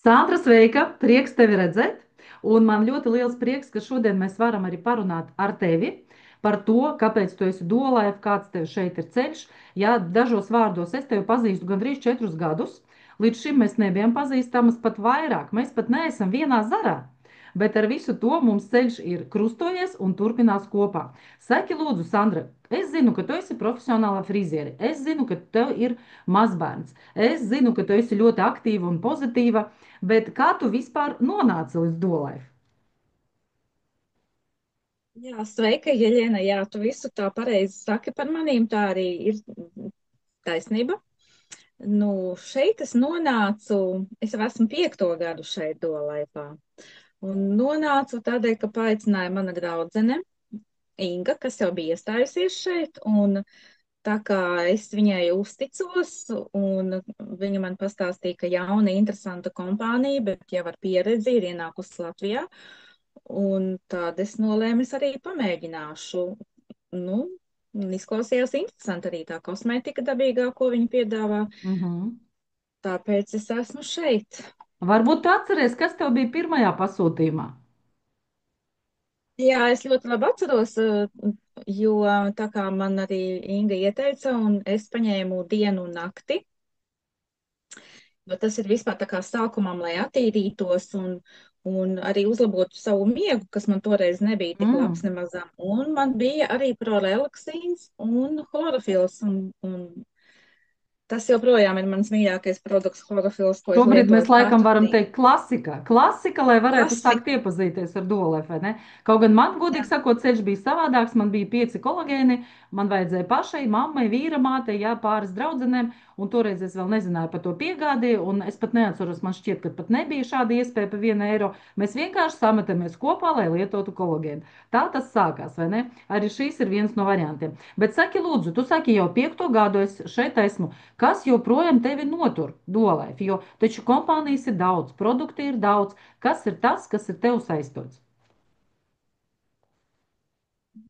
Sandra, sveika! Prieks tevi redzēt. Un man ļoti liels prieks, ka šodien mēs varam arī parunāt ar tevi par to, kāpēc tu esi Dolaiv, kāds tev šeit ir ceļš. Jā, dažos vārdos es tevi pazīstu gandrīz 4 gadus. Līdz šim mēs nebijām pazīstamas pat vairāk. Mēs pat neesam vienā zarā. Bet ar visu to mums ceļš ir krustojies un turpinās kopā. Saki, lūdzu, Sandra, es zinu, ka tu esi profesionāla friziere. Es zinu, ka tev ir mazbērns. Es zinu, ka tu esi ļoti aktīva un pozitīva. Bet kā tu vispār nonāci līdz Dolaiv? Jā, sveika, Jeļena. Jā, tu visu tā pareizi saki par manīm. Tā arī ir taisnība. Nu, šeit es nonācu, es jau esmu 5. gadu šeit Dolaipā. Un nonācu tādēļ, ka paaicināja mana draudzene Inga, kas jau bija iestājusies šeit. Un tā kā es viņai uzticos, un viņa man pastāstīja, ka jauna, interesanta kompānija, bet jau ar pieredzi ir ienākusi Latvijā. Un tad es nolēmu, es arī pamēģināšu. Nu, un izklausījās interesanti arī tā kosmētika dabīgā, ko viņi piedāvā. Mhm. Tāpēc es esmu šeit. Varbūt tu atceries, kas tev bija pirmajā pasūtījumā? Jā, es ļoti labi atceros, jo tā kā man arī Inga ieteica, un es paņēmu dienu un nakti, jo tas ir vispār tā kā sākumam, lai attīrītos un arī uzlabotu savu miegu, kas man toreiz nebija tik labs Mm. nemazam. Un man bija arī prorelaksīns un chlorofils, un tas joprojām ir mans mīļākais produkts, chlorofils, ko es Šobrīd mēs lietoju laikam katru varam dienu. teikt klasika. Klasika, lai varētu sākt Klasika. iepazīties ar Dolaiv, vai ne? Kaut gan man, godīgi Jā. sakot, ceļš bija savādāks. Man bija 5 kolagēni, man vajadzēja pašai, mammai, vīra mātei, jā, pāris draudzenēm, un toreiz es vēl nezināju par to piegādi, un es pat neatceros, man šķiet, ka pat nebija šāda iespēja par 1 eiro. Mēs vienkārši sametamies kopā, lai lietotu kolagēnu. Tā tas sākās, vai ne? Arī šīs ir viens no variantiem. Bet saki, lūdzu, tu saki jau 5. gadu es šeit esmu. Kas joprojām tevi notur Dolaiv? Jo taču kompānijas ir daudz, produkti ir daudz. Kas ir tas, kas ir tev saistots?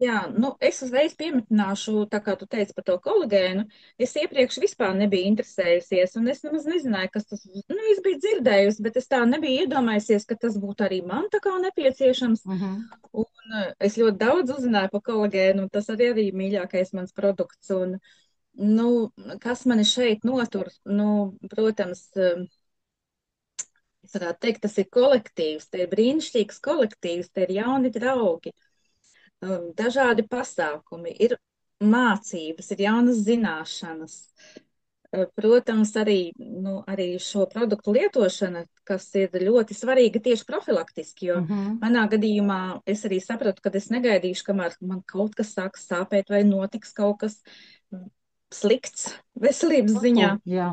Jā, nu es uzreiz piemetināšu, tā kā tu teici par to kolagēnu. Es iepriekš vispār nebiju interesējusies, un es nemaz nezināju, kas tas ir. Nu, es biju dzirdējusi, bet es tā nebiju iedomājusies, ka tas būtu arī man tā kā nepieciešams. Mhm. Un es ļoti daudz uzzināju par kolagēnu, un tas arī ir mīļākais mans produkts. Un, nu, kas mani šeit notur? Nu, protams, es varētu teikt, tas ir kolektīvs, te ir brīnišķīgs kolektīvs, te ir jauni draugi, dažādi pasākumi, ir mācības, ir jaunas zināšanas. Protams, arī, nu, arī šo produktu lietošana, kas ir ļoti svarīga tieši profilaktiski, jo Mhm. manā gadījumā es arī sapratu, ka es negaidīšu, kamēr man kaut kas sāks sāpēt vai notiks kaut kas slikts veselības ziņā. Jā.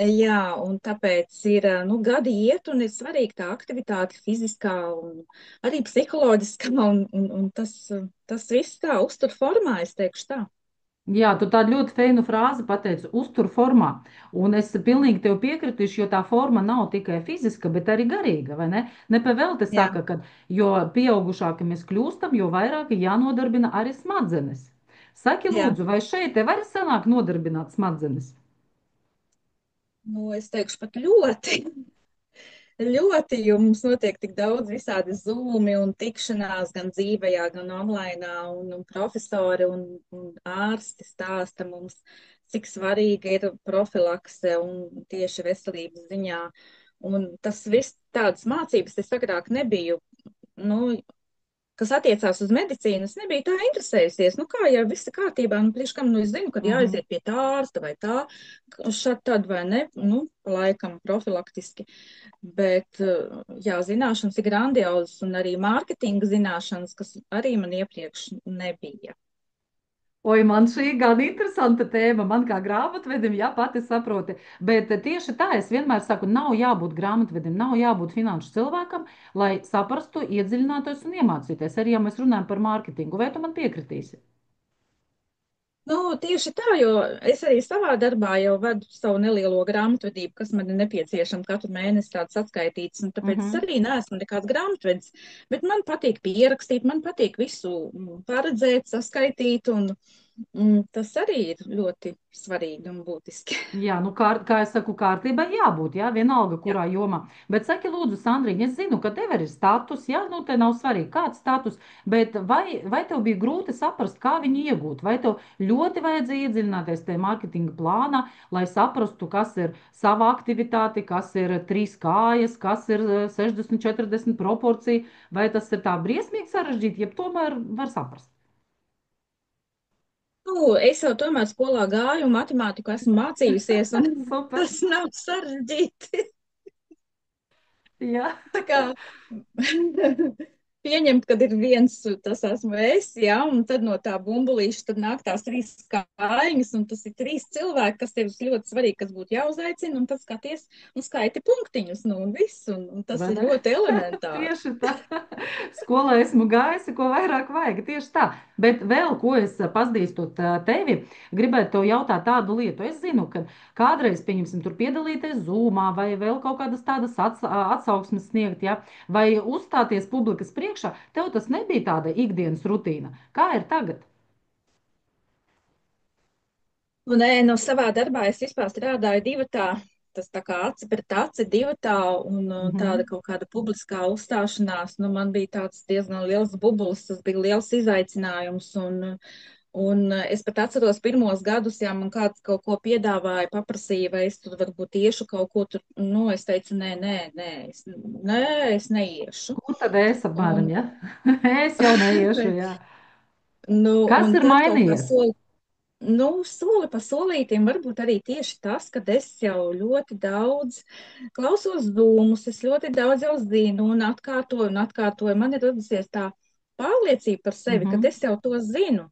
Jā, un tāpēc ir, nu, gadi iet, un ir svarīga tā aktivitāte fiziskā un arī psiholoģiskā, un tas viss tā uztur formā, es teikšu tā. Jā, tu tādu ļoti feinu frāzi pateici, uztur formā. Un es pilnīgi tev piekritīšu, jo tā forma nav tikai fiziska, bet arī garīga, vai ne? Nepavēlti Jā, saka, ka jo pieaugušāki mēs kļūstam, jo vairāk jānodarbina arī smadzenes. Saki, jā. lūdzu, vai šeit te var sanākt nodarbināt smadzenes? Nu, es teikšu pat ļoti. Ļoti, jo mums notiek tik daudz visādi zūmi un tikšanās gan dzīvajā, gan online, un profesori un ārsti stāsta mums, cik svarīga ir profilakse un tieši veselības ziņā. Un tas viss tādas mācības es agrāk nebiju, nu, kas attiecās uz medicīnu, es nebiju tā interesējusies. Nu, kā jau viss ir kārtībā, nu, priekš kam, nu, es zinu, kad Mhm. jāaiziet pie tā ārsta vai tā, šad tad vai ne, nu, laikam profilaktiski. Bet, jā, zināšanas ir grandiozas un arī mārketinga zināšanas, kas arī man iepriekš nebija. Oi, man šī gan interesanta tēma, man kā grāmatvedim, jā, pati saproti. Bet tieši tā es vienmēr saku, nav jābūt grāmatvedim, nav jābūt finanšu cilvēkam, lai saprastu, iedziļinātos un iemācīties. Arī, ja mēs runājam par mārketingu, vai tu man piekritīsi? Nu, tieši tā, jo es arī savā darbā jau vedu savu nelielo grāmatvedību, kas man ir nepieciešama katru mēnesi tāds atskaitīts, un tāpēc es Mhm. arī neesmu nekāds grāmatvedis, bet man patīk pierakstīt, man patīk visu paredzēt, saskaitīt, Tas arī ir ļoti svarīgi un būtiski. Jā, nu, kā es saku, kārtībai jābūt, jā, vienalga, Jā. kurā jomā. Bet saki, lūdzu, Sandriņ, es zinu, ka tev ir status, jā, nu, te nav svarīgi, kāds status, bet vai tev bija grūti saprast, kā viņu iegūt? Vai tev ļoti vajadzēja iedziļināties tajā mārketinga plānā, lai saprastu, kas ir sava aktivitāte, kas ir trīs kājas, kas ir 60-40 proporcija, vai tas ir tā briesmīgi sarežģīti, jeb tomēr var saprast? Nu, es jau tomēr skolā gāju, matemātiku esmu mācījusies, un Super, tas nav sarežģīti. jā. Tā kā pieņemt, kad ir viens, tas esmu es, jā, un tad no tā bumbulīša tad nāk tās trīs kājiņas, un tas ir trīs cilvēki, kas tev ir ļoti svarīgi, kas būtu jāuzaicina, un tad skaties un skaiti punktiņus, nu, un viss, un tas Vai ir ne? ļoti elementāri. Tieši tā. Skolā esmu gājusi, ko vairāk vajag. Tieši tā. Bet vēl, ko es pazīstot tevi, gribētu tev jautāt tādu lietu. Es zinu, ka kādreiz, pieņemsim, tur piedalīties Zoomā vai vēl kaut kādas tādas atsauksmes sniegt, ja? Vai uzstāties publikas priekšā, tev tas nebija tāda ikdienas rutīna. Kā ir tagad? Un, nē, no savā darbā es vispār strādāju divatā. Tas tā kā aci pret aci divatā un tāda Mhm. kaut kāda publiskā uzstāšanās. Nu, man bija tāds diezgan liels bublis, tas bija liels izaicinājums. Un es pat atceros pirmos gadus, ja man kāds kaut ko piedāvāja, paprasīja, vai es tur varbūt tiešu kaut ko tur. Nu, es teicu, nē, es neiešu. Kur tad es apmēram, Un, ja? Es jau neiešu, jā. nu, Kas un ir tad kaut kā mainījies? Nu, soli pa solītim, varbūt arī tieši tas, ka es jau ļoti daudz klausos zūmus, es ļoti daudz jau zinu un atkārtoju un atkārtoju. Man ir radusies tā pārliecība par sevi, ka Mhm. es jau to zinu.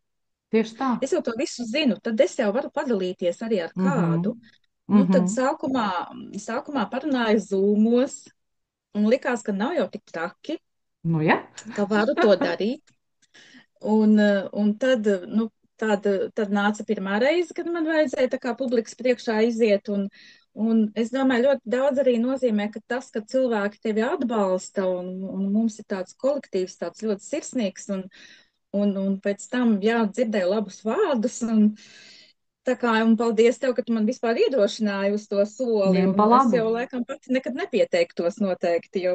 Tieši tā. Es jau to visu zinu, tad es jau varu padalīties arī ar kādu. Mhm. Nu, tad Mhm. sākumā parunāju zūmos un likās, ka nav jau tik traki, Nu, ja? ka varu to darīt. Un tad, nu, tad nāca pirmā reize, kad man vajadzēja tā kā publikas priekšā iziet. Un es domāju, ļoti daudz arī nozīmē, ka tas, ka cilvēki tevi atbalsta un mums ir tāds kolektīvs, tāds ļoti sirsnīgs un pēc tam, jā, dzirdēju labus vārdus. Tā kā, un paldies tev, ka tu man vispār iedrošināji uz to soli, Ņem un pa es labu. jau laikam pati nekad nepieteiktos noteikti, jo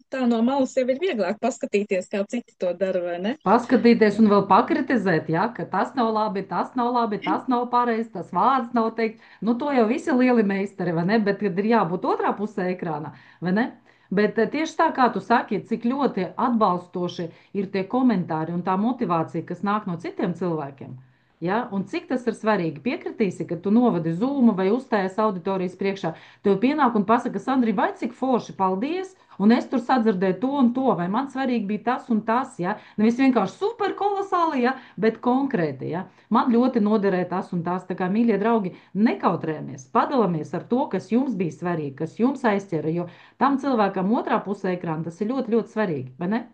tā no malas jau ir vieglāk paskatīties, kā citi to dara, vai ne? Paskatīties un vēl pakritizēt, ja, ka tas nav labi, tas nav labi, tas nav pareizi, tas vārds nav teikt. Nu, to jau visi lieli meistari, vai ne? Bet, kad ir jābūt otrā pusē ekrāna, vai ne? Bet tieši tā kā tu saki, cik ļoti atbalstoši ir tie komentāri un tā motivācija, kas nāk no citiem cilvēkiem. Ja? Un cik tas ir svarīgi? Piekritīsi, ka tu novadi zūmu vai uzstājies auditorijas priekšā, tev pienāk un pasaka, Sandri, vai cik forši, paldies! Un es tur sadzirdēju to un to, vai man svarīgi bija tas un tas, ja? Nevis vienkārši super kolosāli, ja? Bet konkrēti, ja? Man ļoti noderēja tas un tas. Tā kā, mīļie draugi, nekautrējamies, padalāmies ar to, kas jums bija svarīgi, kas jums aizķera, jo tam cilvēkam otrā pusē ekrāna tas ir ļoti, ļoti svarīgi, vai ne?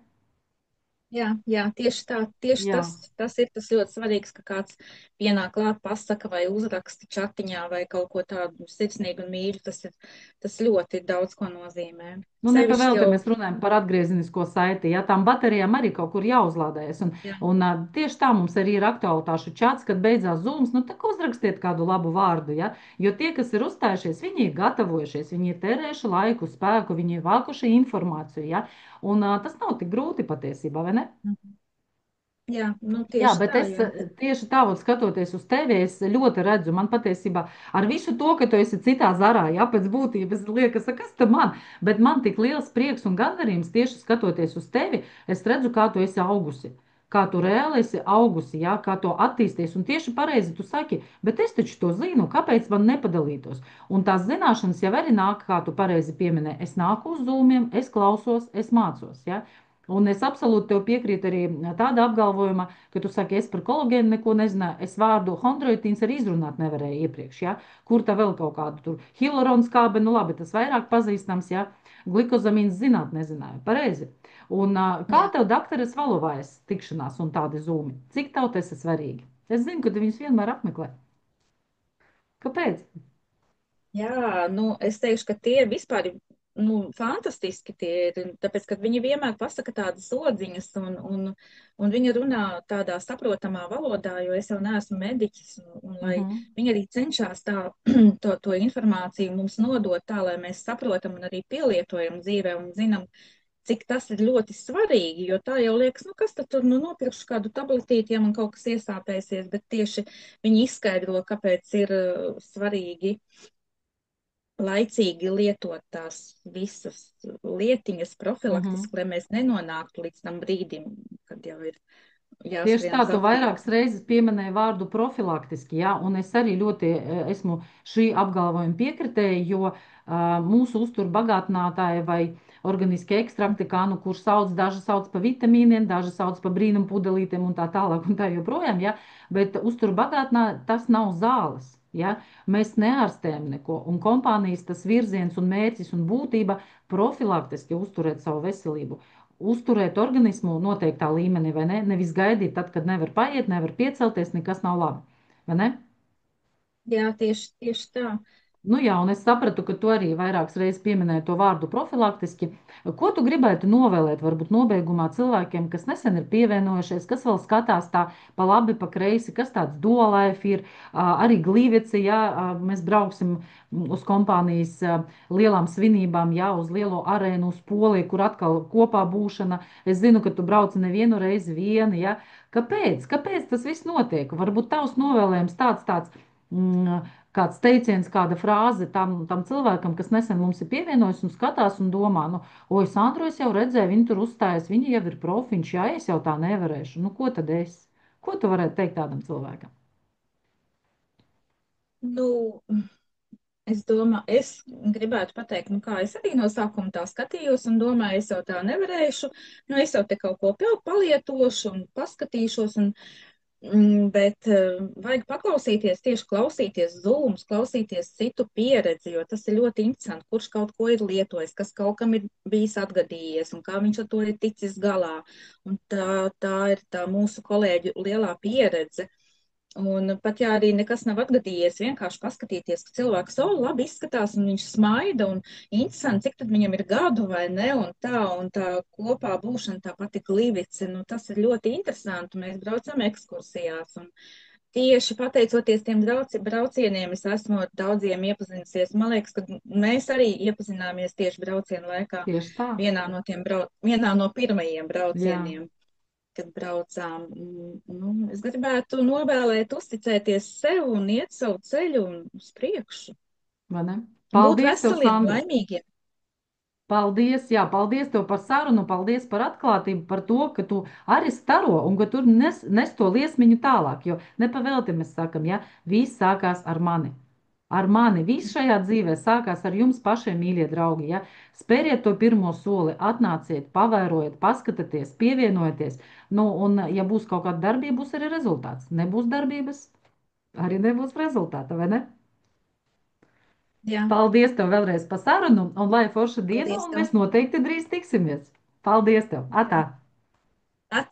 Jā, tieši tā, tieši Jā. tas ir tas ļoti svarīgs, ka kāds pienāk klāt, pasaka vai uzraksta čatiņā vai kaut ko tādu sirsnīgu un mīļu, tas ļoti daudz ko nozīmē. Nu, Sevišķi nepavēlti jau, mēs runājam par atgriezenisko saiti. Ja tām baterijām arī kaut kur jāuzlādējas. jā, Tieši tā mums arī ir aktualitāšu čats, kad beidzās zūms. Nu, tā kā uzrakstiet kādu labu vārdu. Ja? Jo tie, kas ir uzstājušies, viņi ir gatavojušies, viņi ir tērējuši laiku, spēku, viņi ir vākuši informāciju. Ja? Tas nav tik grūti patiesībā, vai ne? jā, nu Jā, tieši bet tā, es jā. tieši tā, un skatoties uz tevi, es ļoti redzu, man patiesībā ar visu to, ka tu esi citā zarā, jā, pēc būtības liekas, kas tam man, bet man tik liels prieks un gandarījums tieši skatoties uz tevi, es redzu, kā tu esi augusi. Kā tu reāli esi augusi, jā, kā to attīsties. Un tieši pareizi tu saki, bet es taču to zinu, kāpēc man nepadalītos. Un tās zināšanas jau arī nāk, kā tu pareizi pieminēji. Es nāku uz zūmiem, es klausos, es mācos. Ja? Un es absolūti tev piekrītu arī tādā apgalvojumā, ka tu saki, es par kolagēnu neko nezināju. Es vārdu chondroitīns arī izrunāt nevarēju iepriekš, ja? Kur tā vēl kaut kādu tur hilaronu skābe, nu labi, tas vairāk pazīstams, ja? Glikozamīns zināt nezināju. Pareizi. Un kā Jā, tev dakteres valovējas tikšanās un tādi zūmi? Cik tev tas ir svarīgi? Es zinu, ka tu viņus vienmēr apmeklē. Kāpēc? jā, nu es teikšu, ka tie vispār ir nu, fantastiski tie ir, tāpēc, ka viņi vienmēr pasaka tādas odziņas un viņi runā tādā saprotamā valodā, jo es jau neesmu mediķis, un lai Mhm. viņi arī cenšas tā, to informāciju mums nodot tā, lai mēs saprotam un arī pielietojam dzīvē un zinām, cik tas ir ļoti svarīgi, jo tā jau liekas, nu kas tad tur, nu nopirkšu kādu tabletīti, ja man kaut kas iesāpēsies, bet tieši viņi izskaidro, kāpēc ir svarīgi laicīgi lietot tās visas lietiņas Mhm. profilaktiski, lai mēs nenonāktu līdz tam brīdim, kad jau ir Tieši jāskrien tā, uz tu aptieku. vairākas reizes pieminēji vārdu profilaktiski, jā, un es arī ļoti esmu šī apgalvojuma piekritēja, jo mūsu uzturu bagātinātāji vai organiskie ekstrakti, kā nu kurš sauc, daži sauc pa vitamīniem, daži sauc pa brīnum pudelītēm un tā tālāk un tā joprojām, jā, bet uzturu bagātinā tas nav zāles, jā, mēs neārstējam neko, un kompānijas tas virziens un mērķis un būtība profilaktiski uzturēt savu veselību uzturēt organismu noteiktā līmenī, vai ne? Nevis gaidīt, tad, kad nevar paiet, nevar piecelties, nekas nav labi. Vai ne? Jā, tieši tā. Nu jā, un es sapratu, ka tu arī vairākas reizes pieminēji to vārdu profilaktiski. Ko tu gribētu novēlēt, varbūt nobeigumā cilvēkiem, kas nesen ir pievienojušies, kas vēl skatās tā pa labi, pa kreisi, kas tāds dolaifi ir, arī glīvieci, jā, mēs brauksim uz kompānijas lielām svinībām, jā, uz lielo arēnu, uz Poliju, kur atkal kopā būšana. Es zinu, ka tu brauci nevienu reizi vieni, jā. Kāpēc? Kāpēc tas viss notiek? Varbūt tavs novēlējums tāds. Mm, kāds teiciens, kāda frāze tam cilvēkam, kas nesen mums ir pievienojis un skatās un domā, nu, oi, Sandro, es jau redzēju, viņi tur uzstājas, viņi jau ir profiņš, jā, es jau tā nevarēšu. Nu, ko tad es? Ko tu varētu teikt tādam cilvēkam? Nu, es domāju, es gribētu pateikt, nu kā es arī no sākuma tā skatījos un domāju, es jau tā nevarēšu, nu es jau te kaut ko palietošu un paskatīšos, bet vajag paklausīties, tieši klausīties zūmus, klausīties citu pieredzi, jo tas ir ļoti interesanti, kurš kaut ko ir lietojis, kas kaut kam ir bijis atgadījies un kā viņš ar to ir ticis galā. Un tā ir tā mūsu kolēģu lielā pieredze. Un pat ja arī nekas nav atgadījies, vienkārši paskatīties, ka cilvēks jau labi izskatās un viņš smaida un interesanti, cik tad viņam ir gadu vai ne, un tā kopā būšana, tā pati glivice, nu tas ir ļoti interesanti. Mēs braucam ekskursijās un tieši pateicoties tiem braucieniem, es esmu ar daudziem iepazinusies. Man liekas, ka mēs arī iepazināmies tieši braucienu laikā Tieši tā. vienā no pirmajiem Jā, braucieniem kad braucām. Nu, es gribētu novēlēt, uzticēties sev un iet savu ceļu un uz priekšu. vai ne? Un būt Paldies tev, veseliem, Sandra! laimīgiem. Paldies, jā, paldies tev par sarunu, paldies par atklātību, par to, ka tu arī staro un ka tu nes to liesmiņu tālāk, jo nepavēlti mēs sakam, ja, viss sākās ar mani. Ar mani viss šajā dzīvē sākās ar jums pašiem, mīļie draugi, ja. Spēriet to pirmo soli, atnāciet, pavērojiet, paskatieties, pievienojieties, nu, un ja būs kaut kāda darbība, būs arī rezultāts. Nebūs darbības, arī nebūs rezultāta, vai ne? Jā, Paldies tev vēlreiz par sarunu, un lai forša diena, paldies un tev. mēs noteikti drīz tiksimies. Paldies tev! Atā! Jā. Atā.